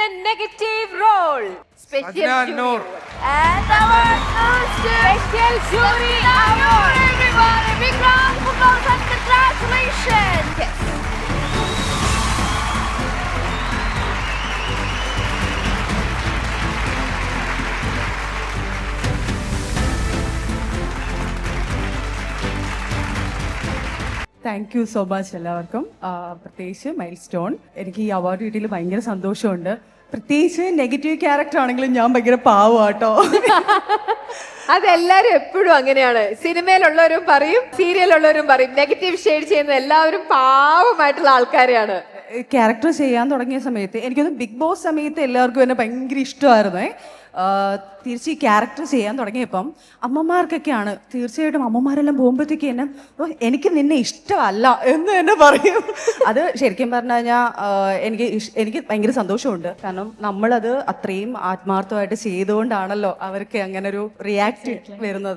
a negative role. Special Sajna jury Noor. award. And our special jury award. Everyone, a big round of applause and congratulations. Yes. Thank you so much എല്ലാവർക്കും. പ്രത്യേകിച്ച് mile stone, എനിക്ക് ഈ award കിട്ടിയതിൽ ഭയങ്കര സന്തോഷമുണ്ട്. പ്രത്യേകിച്ച് negative character ആണെങ്കിലും ഞാൻ ഭയങ്കര പാവാട്ടോ. അതെല്ലാരും എപ്പോഴും അങ്ങനെയാണ്. സിനിമയിലുള്ളവരും പറയും, സീരിയലുള്ളവരും പറയും, നെഗറ്റീവ് ഷെയ്ഡ് ചെയ്യുന്ന എല്ലാവരും പാവമായിട്ടുള്ള ആൾക്കാരെയാണ്. ക്യാരക്ടർ ചെയ്യാൻ തുടങ്ങിയ സമയത്ത് എനിക്കൊന്ന് ബിഗ് ബോസ് സമയത്ത് എല്ലാവർക്കും എന്നെ ഭയങ്കര ഇഷ്ടമായിരുന്നേ. തിരിച്ച് ഈ ക്യാരക്ടർ ചെയ്യാൻ തുടങ്ങിയപ്പം അമ്മമാർക്കൊക്കെയാണ് തീർച്ചയായിട്ടും അമ്മമാരെല്ലാം പോകുമ്പോഴത്തേക്ക് എന്നെ എനിക്ക് നിന്നെ ഇഷ്ടമല്ല എന്ന് തന്നെ പറയും. അത് ശരിക്കും പറഞ്ഞു കഴിഞ്ഞാൽ എനിക്ക് ഭയങ്കര സന്തോഷമുണ്ട്. കാരണം നമ്മളത് അത്രയും ആത്മാർത്ഥമായിട്ട് ചെയ്തുകൊണ്ടാണല്ലോ അവർക്ക് അങ്ങനെ ഒരു റിയാക്ട് വരുന്നത്.